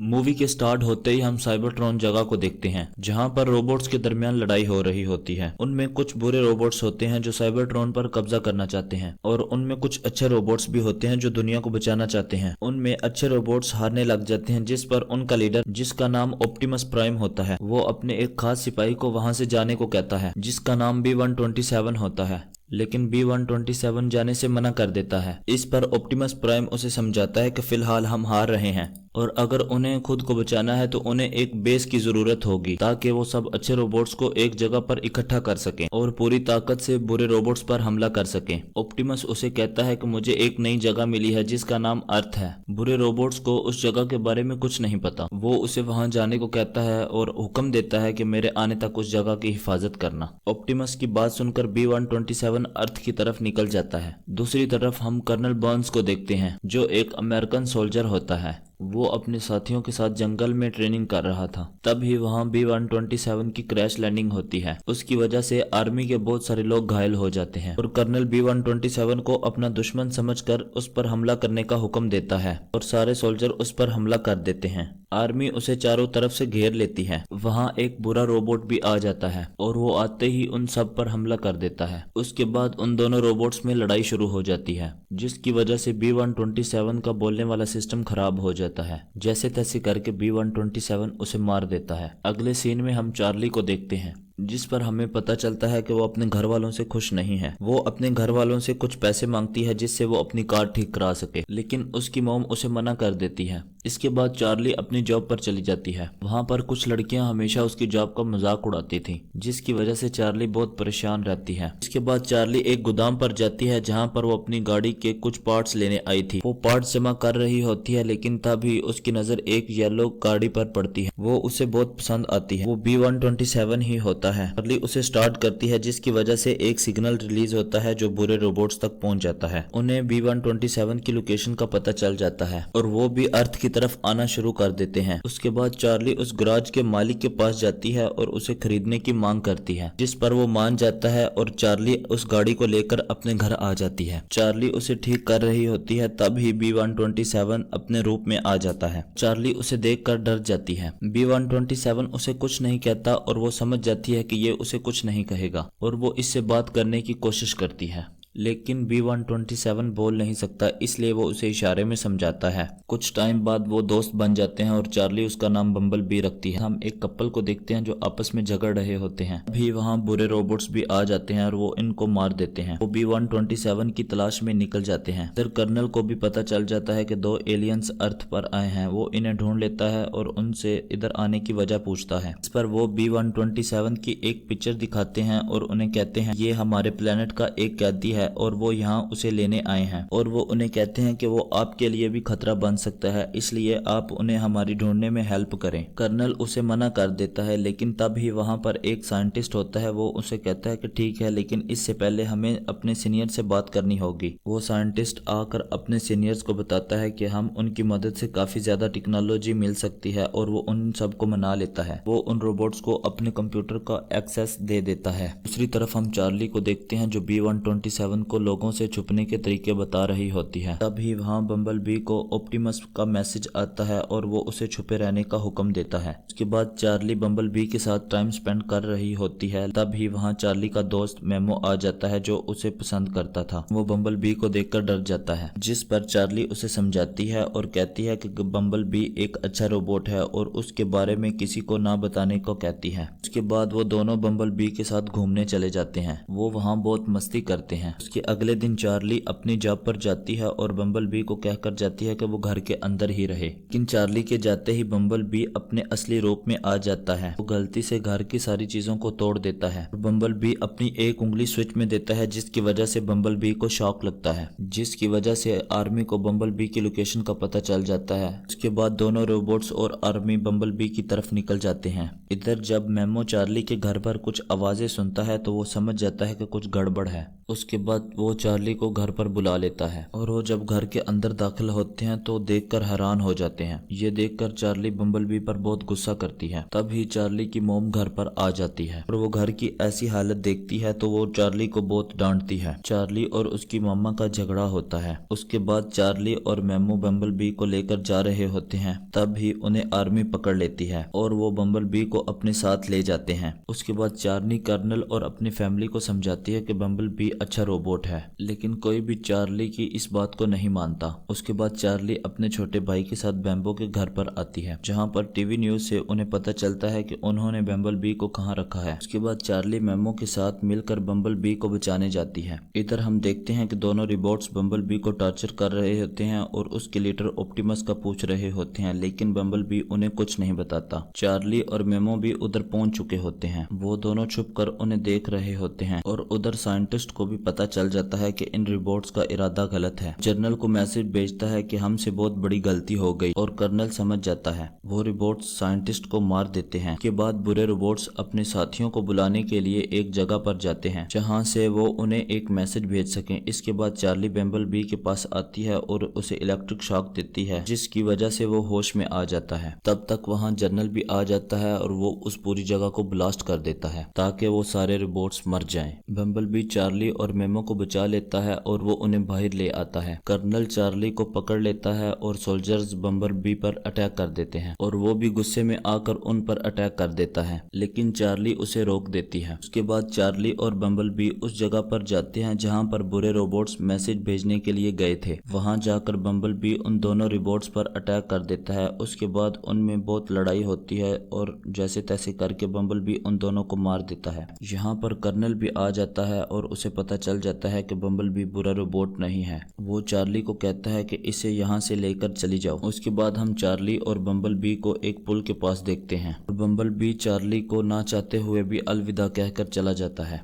Movie के start होते ही हम साइबरट्रॉन जगह को देखते हैं जहां पर रोबोट्स के दरमियान लड़ाई हो रही होती है। उनमें कुछ बुरे रोबोट्स होते हैं जो साइबरट्रॉन पर कब्जा करना चाहते हैं और उनमें कुछ अच्छे रोबोट्स भी होते हैं जो दुनिया को बचाना चाहते हैं। उनमें अच्छे रोबोट्स हारने लग जाते हैं जिस पर उनका लीडर, जिसका नाम ऑप्टिमस प्राइम होता है, वो अपने एक खास सिपाही को वहां से जाने को कहता है जिसका नाम B-127 होता है। लेकिन B-127 जाने से मना कर देता है। इस पर ऑप्टिमस प्राइम उसे समझाता है कि फिलहाल हम हार रहे हैं और अगर उन्हें खुद को बचाना है तो उन्हें एक बेस की जरूरत होगी ताकि वो सब अच्छे रोबोट्स को एक जगह पर इकट्ठा कर सकें और पूरी ताकत से बुरे रोबोट्स पर हमला कर सकें। ऑप्टिमस उसे कहता है कि मुझे एक नई जगह मिली है जिसका नाम अर्थ है। बुरे रोबोट्स को उस जगह के बारे में कुछ नहीं पता। वो उसे वहां जाने को कहता है और हुक्म देता है कि मेरे आने तक उस जगह की हिफाजत करना। ऑप्टिमस की बात सुनकर B-127 अर्थ की तरफ निकल जाता है। दूसरी तरफ हम कर्नल बर्न्स को देखते हैं जो एक अमेरिकन सोल्जर होता है। वो अपने साथियों के साथ जंगल में ट्रेनिंग कर रहा था। तभी वहां B-127 की क्रैश लैंडिंग होती है। उसकी वजह से आर्मी के बहुत सारे लोग घायल हो जाते हैं और कर्नल B-127 को अपना दुश्मन समझकर उस पर हमला करने का हुक्म देता है और सारे सोल्जर उस पर हमला कर देते हैं। आर्मी उसे चारों तरफ से घेर लेती है। वहां एक बुरा रोबोट भी आ जाता है और वो आते ही उन सब पर हमला कर देता है। उसके बाद उन दोनों रोबोट्स में लड़ाई शुरू हो जाती है जिसकी वजह से B-127 का बोलने वाला सिस्टम खराब हो जाता है। जैसे तैसे करके B-127 उसे मार देता है। अगले सीन में हम चार्ली को देखते हैं जिस पर हमें पता चलता है कि वो अपने घर वालों से खुश नहीं है। वो अपने घर वालों से कुछ पैसे मांगती है जिससे वो अपनी कार ठीक करा सके, लेकिन उसकी मॉम उसे मना कर देती है। इसके बाद चार्ली अपनी जॉब पर चली जाती है। वहां पर कुछ लड़कियां हमेशा उसकी जॉब का मजाक उड़ाती थी जिसकी वजह से चार्ली बहुत परेशान रहती है। इसके बाद चार्ली एक गोदाम पर जाती है जहां पर वो अपनी गाड़ी के कुछ पार्ट्स लेने आई थी। वो पार्ट्स जमा कर रही होती है लेकिन तभी उसकी नजर एक येलो गाड़ी पर पड़ती है। वो उसे बहुत पसंद आती है। वो B-127 ही होता है। चार्ली उसे स्टार्ट करती है जिसकी वजह से एक सिग्नल रिलीज होता है जो बुरे रोबोट्स तक पहुंच जाता है। उन्हें B-127 की लोकेशन का पता चल जाता है और वो भी अर्थ की तरफ आना शुरू कर देते हैं। उसके बाद चार्ली उस गराज के मालिक के पास जाती है और उसे खरीदने की मांग करती है जिस पर वो मान जाता है और चार्ली उस गाड़ी को लेकर अपने घर आ जाती है। चार्ली उसे ठीक कर रही होती है तभी B-127 अपने रूप में आ जाता है। चार्ली उसे देखकर डर जाती है। B-127 उसे कुछ नहीं कहता और वो समझ जाती है कि ये उसे कुछ नहीं कहेगा और वो इससे बात करने की कोशिश करती है, लेकिन B-127 बोल नहीं सकता इसलिए वो उसे इशारे में समझाता है। कुछ टाइम बाद वो दोस्त बन जाते हैं और चार्ली उसका नाम बम्बल बी रखती है। हम एक कपल को देखते हैं जो आपस में झगड़ रहे होते हैं। अभी वहाँ बुरे रोबोट्स भी आ जाते हैं और वो इनको मार देते हैं। वो B-127 की तलाश में निकल जाते हैं। इधर कर्नल को भी पता चल जाता है कि 2 एलियंस अर्थ पर आए हैं। वो इन्हें ढूंढ लेता है और उनसे इधर आने की वजह पूछता है। इस पर वो B-127 की एक पिक्चर दिखाते हैं और उन्हें कहते हैं ये हमारे प्लेनेट का एक कैदी है और वो यहाँ उसे लेने आए हैं और वो उन्हें कहते हैं कि वो आपके लिए भी खतरा बन सकता है, इसलिए आप उन्हें हमारी ढूंढने में हेल्प करें। कर्नल उसे मना कर देता है लेकिन तब ही वहाँ पर एक साइंटिस्ट होता है। वो उसे कहता है कि ठीक है, लेकिन इससे पहले हमें अपने सीनियर से बात करनी होगी। वो साइंटिस्ट आकर अपने सीनियर्स को बताता है कि हम उनकी मदद से काफी ज्यादा टेक्नोलॉजी मिल सकती है और वो उन सबको मना लेता है। वो उन रोबोट्स को अपने कंप्यूटर का एक्सेस दे देता है। दूसरी तरफ हम चार्ली को देखते हैं जो B-127 को लोगों से छुपने के तरीके बता रही होती है। तभी वहाँ बम्बल बी को ऑप्टिमस का मैसेज आता है और वो उसे छुपे रहने का हुक्म देता है। उसके बाद चार्ली बम्बल बी के साथ टाइम स्पेंड कर रही होती है। तभी वहाँ चार्ली का दोस्त मेमो आ जाता है जो उसे पसंद करता था। वो बम्बल बी को देखकर डर जाता है जिस पर चार्ली उसे समझाती है और कहती है कि बम्बल बी एक अच्छा रोबोट है और उसके बारे में किसी को ना बताने को कहती है। उसके बाद वो दोनों बम्बल बी के साथ घूमने चले जाते हैं। वो वहाँ बहुत मस्ती करते हैं। उसके अगले दिन चार्ली अपनी जॉब पर जाती है और बम्बल बी को कहकर जाती है कि वो घर के अंदर ही रहे, लेकिन चार्ली के जाते ही बम्बल बी अपने असली रूप में आ जाता है। वो गलती से घर की सारी चीजों को तोड़ देता है और बम्बल बी अपनी एक उंगली स्विच में देता है जिसकी वजह से बम्बल बी को शॉक लगता है, जिसकी वजह से आर्मी को बम्बल बी की लोकेशन का पता चल जाता है। उसके बाद दोनों रोबोट्स और आर्मी बम्बल बी की तरफ निकल जाते हैं। इधर जब मेमो चार्ली के घर पर कुछ आवाजें सुनता है तो वो समझ जाता है कि कुछ गड़बड़ है। उसके बाद वो चार्ली को घर पर बुला लेता है और वो जब घर के अंदर दाखिल होते हैं तो देखकर हैरान हो जाते हैं। ये देखकर चार्ली बम्बलबी पर बहुत गुस्सा करती है। तभी चार्ली की मोम घर पर आ जाती है और वो घर की ऐसी हालत देखती है तो वो चार्ली को बहुत डांटती है। चार्ली और उसकी मम्मा का झगड़ा होता है। उसके बाद चार्ली और मेमो बम्बलबी को लेकर जा रहे होते हैं, तभी उन्हें आर्मी पकड़ लेती है और वो बम्बलबी को अपने साथ ले जाते हैं। उसके बाद चार्ली कर्नल और अपनी फैमिली को समझाती है कि बम्बलबी अच्छा रोबोट है, लेकिन कोई भी चार्ली की इस बात को नहीं मानता। उसके बाद चार्ली अपने छोटे भाई के साथ बैम्बो के घर पर आती है, जहाँ पर टीवी न्यूज से उन्हें पता चलता है कि उन्होंने बम्बलबी को कहाँ रखा है। उसके बाद चार्ली मेमो के साथ मिलकर बम्बलबी को बचाने जाती है। इधर हम देखते हैं कि दोनों रोबोट्स बम्बलबी को टॉर्चर कर रहे होते हैं और उसके लीडर ऑप्टिमस का पूछ रहे होते हैं, लेकिन बम्बलबी उन्हें कुछ नहीं बताता। चार्ली और मेमो भी उधर पहुंच चुके होते हैं। वो दोनों छुप कर उन्हें देख रहे होते हैं और उधर साइंटिस्ट को भी पता चल जाता है कि इन रोबोट्स का इरादा गलत है। जनरल को मैसेज भेजता है कि हमसे बहुत बड़ी गलती हो गई और कर्नल समझ जाता है। वो रोबोट्स साइंटिस्ट को मार देते हैं। के बाद बुरे रोबोट्स अपने साथियों को बुलाने के लिए एक जगह पर जाते हैं, जहां से वो उन्हें एक मैसेज भेज सकें। इसके बाद चार्ली बम्बलबी के पास आती है और उसे इलेक्ट्रिक शॉक देती है, जिसकी वजह से वो होश में आ जाता है। तब तक वहां जनरल भी आ जाता है और वो उस पूरी जगह को ब्लास्ट कर देता है ताकि वो सारे रोबोट्स मर जाएं। बम्बलबी चार्ली और मेमो को बचा लेता है और वो उन्हें बाहर ले आता है। कर्नल चार्ली को पकड़ लेता है और सोल्जर्स बम्बलबी पर अटैक कर देते हैं और वो भी गुस्से में आकर उन पर अटैक कर देता है, लेकिन चार्ली उसे रोक देती है। उसके बाद चार्ली और बम्बलबी उस जगह पर जाते हैं जहां पर बुरे रोबोट्स मैसेज भेजने के लिए गए थे। वहां जाकर बम्बलबी उन दोनों रोबोट्स पर अटैक कर देता है। उसके बाद उनमें बहुत लड़ाई होती है और जैसे तैसे करके बम्बलबी उन दोनों को मार देता है। यहाँ पर कर्नल भी आ जाता है और उसे पता चल जाता है कि बम्बलबी बुरा रोबोट नहीं है। वो चार्ली को कहता है कि इसे यहाँ से लेकर चली जाओ। उसके बाद हम चार्ली और बम्बलबी को एक पुल के पास देखते हैं और बम्बलबी चार्ली को ना चाहते हुए भी अलविदा कहकर चला जाता है।